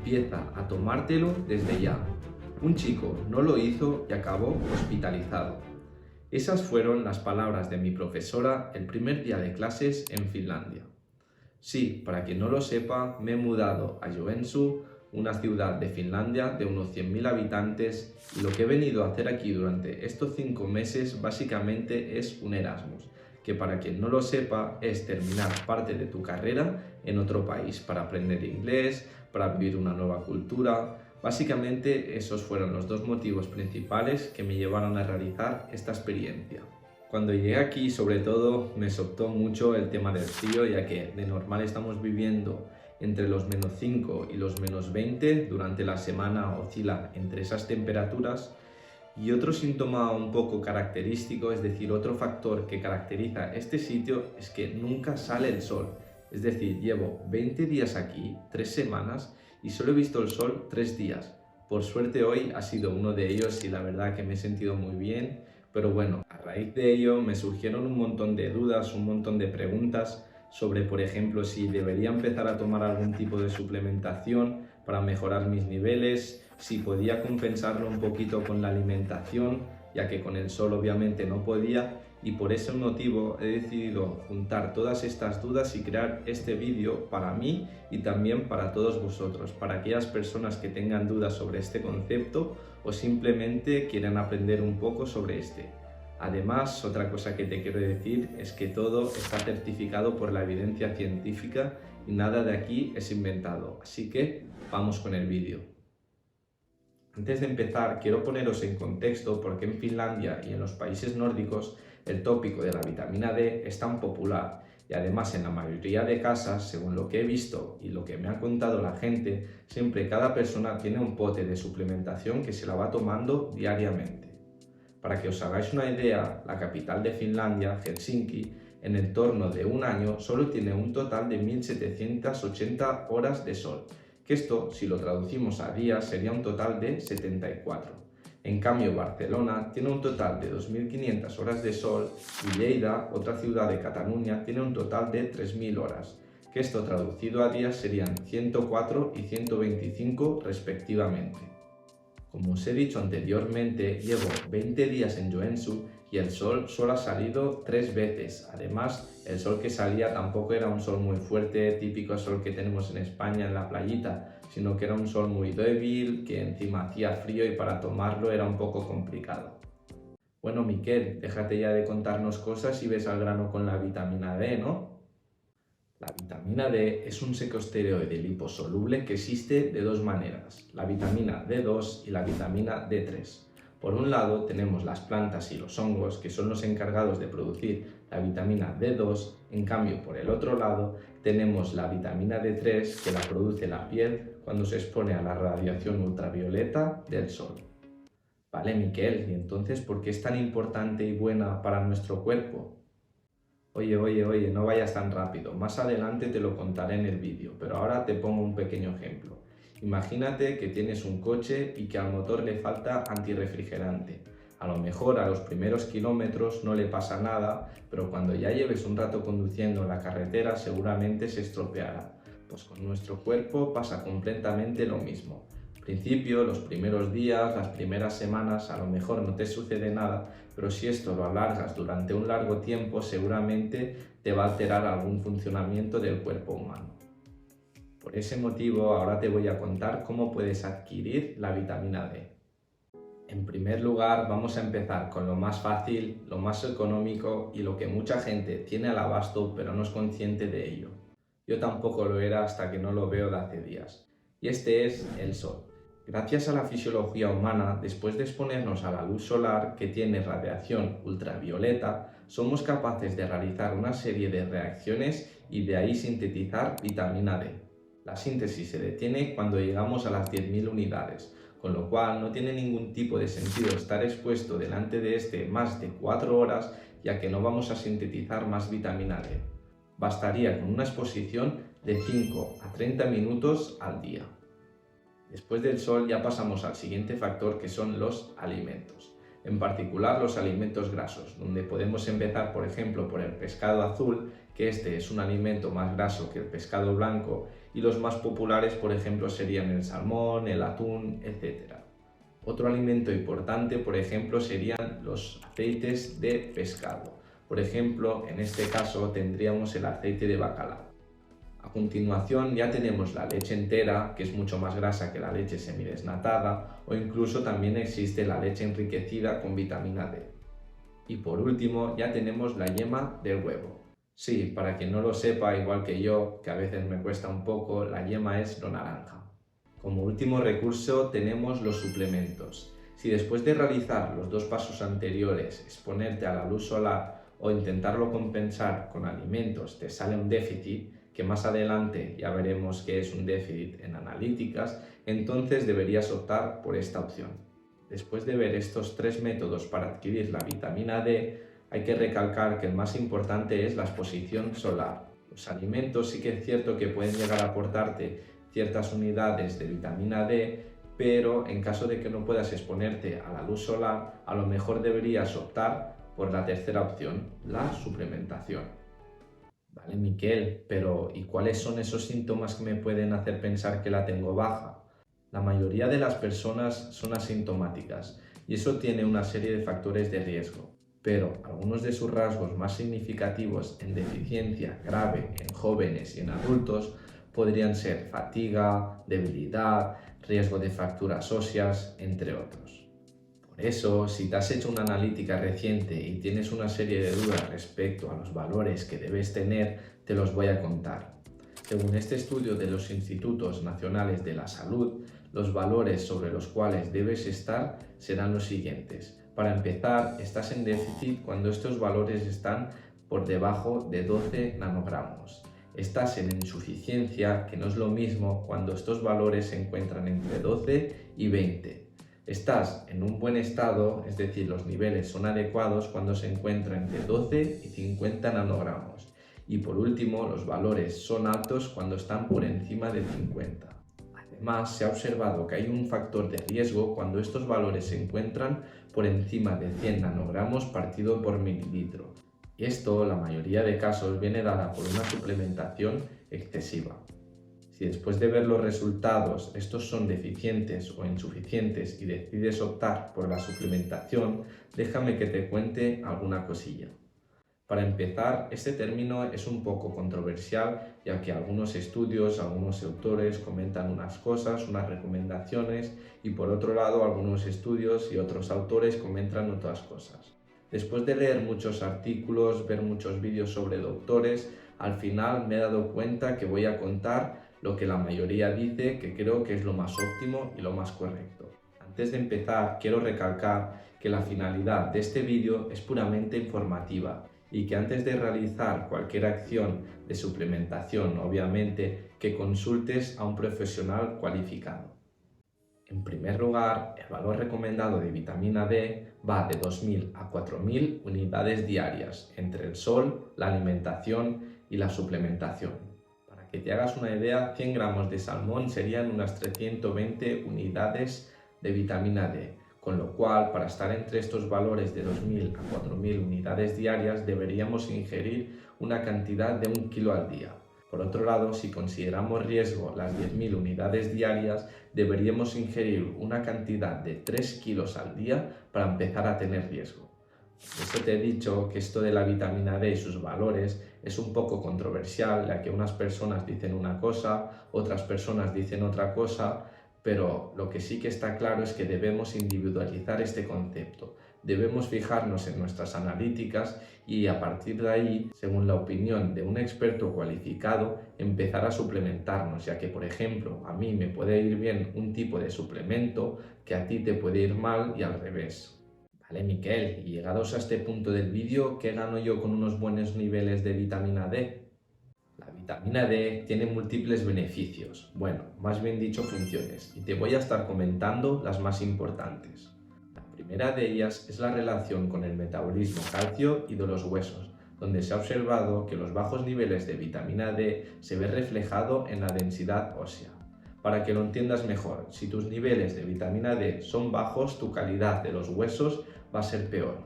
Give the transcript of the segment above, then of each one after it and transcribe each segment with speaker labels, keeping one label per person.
Speaker 1: Empieza a tomártelo desde ya. Un chico no lo hizo y acabó hospitalizado. Esas fueron las palabras de mi profesora el primer día de clases en Finlandia. Sí, para quien no lo sepa, me he mudado a Joensuu, una ciudad de Finlandia de unos 100.000 habitantes, y lo que he venido a hacer aquí durante estos 5 meses básicamente es un Erasmus, que para quien no lo sepa es terminar parte de tu carrera en otro país para aprender inglés, para vivir una nueva cultura. Básicamente esos fueron los dos motivos principales que me llevaron a realizar esta experiencia. Cuando llegué aquí, sobre todo, me soltó mucho el tema del frío, ya que de normal estamos viviendo entre los -5 y los -20, durante la semana oscila entre esas temperaturas. Y otro síntoma un poco característico, es decir, otro factor que caracteriza este sitio, es que nunca sale el sol. Es decir, llevo 20 días aquí, 3 semanas, y solo he visto el sol 3 días. Por suerte hoy ha sido uno de ellos y la verdad que me he sentido muy bien. Pero bueno, a raíz de ello me surgieron un montón de dudas, un montón de preguntas sobre, por ejemplo, si debería empezar a tomar algún tipo de suplementación para mejorar mis niveles, si podía compensarlo un poquito con la alimentación, ya que con el sol obviamente no podía, y por ese motivo he decidido juntar todas estas dudas y crear este vídeo para mí y también para todos vosotros, para aquellas personas que tengan dudas sobre este concepto o simplemente quieran aprender un poco sobre este. Además, otra cosa que te quiero decir es que todo está certificado por la evidencia científica y nada de aquí es inventado, así que vamos con el vídeo. Antes de empezar, quiero poneros en contexto por qué en Finlandia y en los países nórdicos el tópico de la vitamina D es tan popular, y además en la mayoría de casas, según lo que he visto y lo que me ha contado la gente, siempre cada persona tiene un pote de suplementación que se la va tomando diariamente. Para que os hagáis una idea, la capital de Finlandia, Helsinki, en el torno de un año solo tiene un total de 1780 horas de sol, que esto, si lo traducimos a días, sería un total de 74. En cambio, Barcelona tiene un total de 2.500 horas de sol y Lleida, otra ciudad de Cataluña, tiene un total de 3.000 horas, que esto traducido a días serían 104 y 125 respectivamente. Como os he dicho anteriormente, llevo 20 días en Joensuu y el sol solo ha salido 3 veces. Además, el sol que salía tampoco era un sol muy fuerte, típico sol que tenemos en España en la playita, sino que era un sol muy débil, que encima hacía frío y para tomarlo era un poco complicado. Bueno, Miquel, déjate ya de contarnos cosas y ves al grano con la vitamina D, ¿no? La vitamina D es un secoesteroide liposoluble que existe de dos maneras, la vitamina D2 y la vitamina D3. Por un lado tenemos las plantas y los hongos, que son los encargados de producir la vitamina D2, en cambio por el otro lado tenemos la vitamina D3, que la produce la piel cuando se expone a la radiación ultravioleta del sol. Vale, Miquel, ¿y entonces por qué es tan importante y buena para nuestro cuerpo? Oye, no vayas tan rápido, más adelante te lo contaré en el vídeo, pero ahora te pongo un pequeño ejemplo. Imagínate que tienes un coche y que al motor le falta antirrefrigerante. A lo mejor a los primeros kilómetros no le pasa nada, pero cuando ya lleves un rato conduciendo en la carretera seguramente se estropeará. Pues con nuestro cuerpo pasa completamente lo mismo. Al principio, los primeros días, las primeras semanas, a lo mejor no te sucede nada, pero si esto lo alargas durante un largo tiempo, seguramente te va a alterar algún funcionamiento del cuerpo humano. Por ese motivo, ahora te voy a contar cómo puedes adquirir la vitamina D. En primer lugar, vamos a empezar con lo más fácil, lo más económico y lo que mucha gente tiene al abasto, pero no es consciente de ello. Yo tampoco lo era hasta que no lo veo de hace días. Y este es el sol. Gracias a la fisiología humana, después de exponernos a la luz solar, que tiene radiación ultravioleta, somos capaces de realizar una serie de reacciones y de ahí sintetizar vitamina D. La síntesis se detiene cuando llegamos a las 10.000 unidades, con lo cual no tiene ningún tipo de sentido estar expuesto delante de este más de 4 horas, ya que no vamos a sintetizar más vitamina D. Bastaría con una exposición de 5 a 30 minutos al día. Después del sol ya pasamos al siguiente factor, que son los alimentos. En particular los alimentos grasos, donde podemos empezar por ejemplo por el pescado azul, que este es un alimento más graso que el pescado blanco y los más populares, por ejemplo, serían el salmón, el atún, etc. Otro alimento importante, por ejemplo, serían los aceites de pescado. Por ejemplo, en este caso tendríamos el aceite de bacalao. A continuación ya tenemos la leche entera, que es mucho más grasa que la leche semidesnatada, o incluso también existe la leche enriquecida con vitamina D. Y por último ya tenemos la yema del huevo. Sí, para quien no lo sepa, igual que yo, que a veces me cuesta un poco, la yema es lo naranja. Como último recurso tenemos los suplementos. Si después de realizar los dos pasos anteriores, exponerte a la luz solar o intentarlo compensar con alimentos, te sale un déficit, que más adelante ya veremos qué es un déficit en analíticas, entonces deberías optar por esta opción. Después de ver estos tres métodos para adquirir la vitamina D, hay que recalcar que el más importante es la exposición solar. Los alimentos sí que es cierto que pueden llegar a aportarte ciertas unidades de vitamina D, pero en caso de que no puedas exponerte a la luz solar, a lo mejor deberías optar por la tercera opción, la suplementación. Vale, Miquel, pero ¿y cuáles son esos síntomas que me pueden hacer pensar que la tengo baja? La mayoría de las personas son asintomáticas y eso tiene una serie de factores de riesgo, pero algunos de sus rasgos más significativos en deficiencia grave en jóvenes y en adultos podrían ser fatiga, debilidad, riesgo de fracturas óseas, entre otros. Por eso, si te has hecho una analítica reciente y tienes una serie de dudas respecto a los valores que debes tener, te los voy a contar. Según este estudio de los Institutos Nacionales de la Salud, los valores sobre los cuales debes estar serán los siguientes. Para empezar, estás en déficit cuando estos valores están por debajo de 12 nanogramos. Estás en insuficiencia, que no es lo mismo cuando estos valores se encuentran entre 12 y 20. Estás en un buen estado, es decir, los niveles son adecuados cuando se encuentra entre 12 y 50 nanogramos. Y por último, los valores son altos cuando están por encima de 50. Además, se ha observado que hay un factor de riesgo cuando estos valores se encuentran por encima de 100 nanogramos partido por mililitro. Y esto, la mayoría de casos, viene dada por una suplementación excesiva. Si después de ver los resultados estos son deficientes o insuficientes y decides optar por la suplementación, déjame que te cuente alguna cosilla. Para empezar, este término es un poco controversial, ya que algunos estudios, algunos autores comentan unas cosas, unas recomendaciones, y por otro lado algunos estudios y otros autores comentan otras cosas. Después de leer muchos artículos, ver muchos vídeos sobre doctores, al final me he dado cuenta que voy a contar lo que la mayoría dice, que creo que es lo más óptimo y lo más correcto. Antes de empezar, quiero recalcar que la finalidad de este vídeo es puramente informativa y que antes de realizar cualquier acción de suplementación, obviamente, que consultes a un profesional cualificado. En primer lugar, el valor recomendado de vitamina D va de 2.000 a 4.000 unidades diarias entre el sol, la alimentación y la suplementación. Para que te hagas una idea, 100 gramos de salmón serían unas 320 unidades de vitamina D, con lo cual, para estar entre estos valores de 2.000 a 4.000 unidades diarias, deberíamos ingerir una cantidad de 1 kilo al día. Por otro lado, si consideramos riesgo las 10.000 unidades diarias, deberíamos ingerir una cantidad de 3 kilos al día para empezar a tener riesgo. Por eso te he dicho que esto de la vitamina D y sus valores es un poco controversial, ya que unas personas dicen una cosa, otras personas dicen otra cosa, pero lo que sí que está claro es que debemos individualizar este concepto. Debemos fijarnos en nuestras analíticas y a partir de ahí, según la opinión de un experto cualificado, empezar a suplementarnos, ya que, por ejemplo, a mí me puede ir bien un tipo de suplemento que a ti te puede ir mal y al revés. Vale, Miquel, y llegados a este punto del vídeo, ¿qué gano yo con unos buenos niveles de vitamina D? La vitamina D tiene múltiples beneficios, bueno, más bien dicho funciones, y te voy a estar comentando las más importantes. La primera de ellas es la relación con el metabolismo calcio y de los huesos, donde se ha observado que los bajos niveles de vitamina D se ve reflejado en la densidad ósea. Para que lo entiendas mejor, si tus niveles de vitamina D son bajos, tu calidad de los huesos va a ser peor.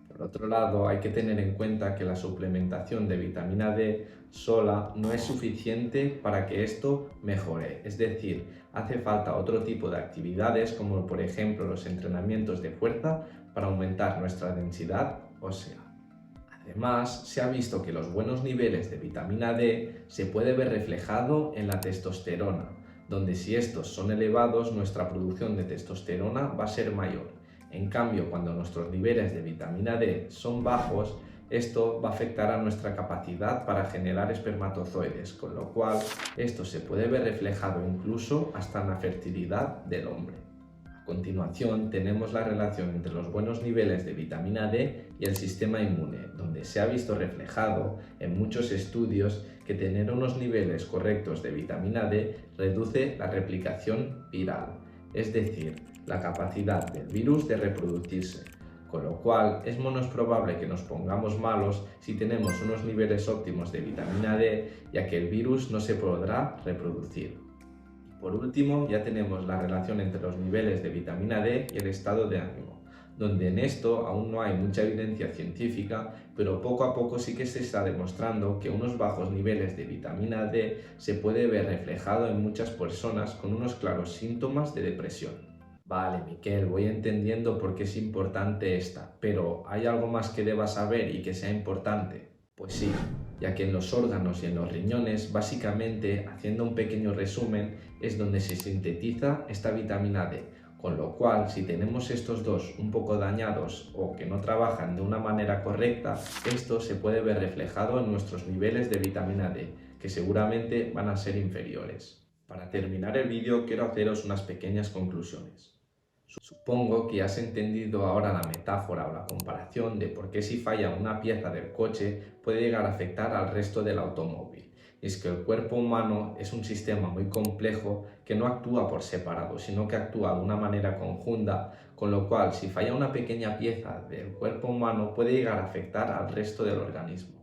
Speaker 1: Por Por otro lado, hay que tener en cuenta que la suplementación de vitamina D sola no es suficiente para que esto mejore. Es decir, hace falta otro tipo de actividades como por ejemplo los entrenamientos de fuerza para aumentar nuestra densidad ósea. Además, se ha visto que los buenos niveles de vitamina D se puede ver reflejado en la testosterona, donde si estos son elevados, nuestra producción de testosterona va a ser mayor. En cambio, cuando nuestros niveles de vitamina D son bajos, esto va a afectar a nuestra capacidad para generar espermatozoides, con lo cual esto se puede ver reflejado incluso hasta en la fertilidad del hombre. A continuación tenemos la relación entre los buenos niveles de vitamina D y el sistema inmune, donde se ha visto reflejado en muchos estudios que tener unos niveles correctos de vitamina D reduce la replicación viral, es decir, la capacidad del virus de reproducirse, con lo cual es menos probable que nos pongamos malos si tenemos unos niveles óptimos de vitamina D, ya que el virus no se podrá reproducir. Por último, ya tenemos la relación entre los niveles de vitamina D y el estado de ánimo, donde en esto aún no hay mucha evidencia científica, pero poco a poco sí que se está demostrando que unos bajos niveles de vitamina D se puede ver reflejado en muchas personas con unos claros síntomas de depresión. Vale, Miquel, voy entendiendo por qué es importante esta, pero ¿hay algo más que debas saber y que sea importante? Pues sí, ya que en los órganos y en los riñones, básicamente, haciendo un pequeño resumen, es donde se sintetiza esta vitamina D, con lo cual, si tenemos estos dos un poco dañados o que no trabajan de una manera correcta, esto se puede ver reflejado en nuestros niveles de vitamina D, que seguramente van a ser inferiores. Para terminar el vídeo, quiero haceros unas pequeñas conclusiones. Supongo que has entendido ahora la metáfora o la comparación de por qué si falla una pieza del coche puede llegar a afectar al resto del automóvil. Y es que el cuerpo humano es un sistema muy complejo que no actúa por separado, sino que actúa de una manera conjunta, con lo cual si falla una pequeña pieza del cuerpo humano puede llegar a afectar al resto del organismo.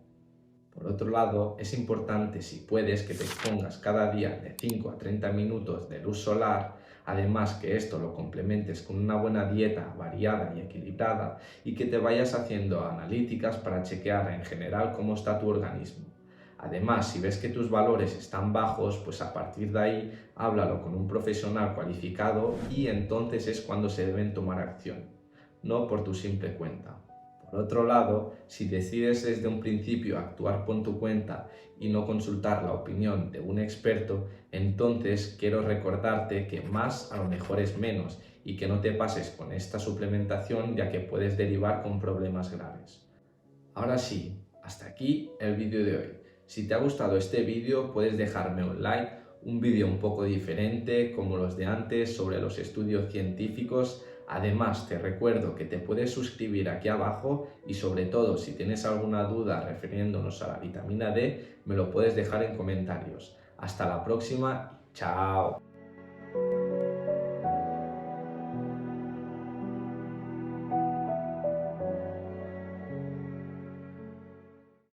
Speaker 1: Por otro lado, es importante, si puedes, que te expongas cada día de 5 a 30 minutos de luz solar, además que esto lo complementes con una buena dieta variada y equilibrada y que te vayas haciendo analíticas para chequear en general cómo está tu organismo. Además, si ves que tus valores están bajos, pues a partir de ahí háblalo con un profesional cualificado y entonces es cuando se deben tomar acción, no por tu simple cuenta. Por otro lado, si decides desde un principio actuar por tu cuenta y no consultar la opinión de un experto, entonces quiero recordarte que más a lo mejor es menos y que no te pases con esta suplementación, ya que puedes derivar con problemas graves. Ahora sí, hasta aquí el vídeo de hoy. Si te ha gustado este vídeo, puedes dejarme un like, un vídeo un poco diferente como los de antes sobre los estudios científicos. Además, te recuerdo que te puedes suscribir aquí abajo y sobre todo si tienes alguna duda refiriéndonos a la vitamina D, me lo puedes dejar en comentarios. Hasta la próxima, chao.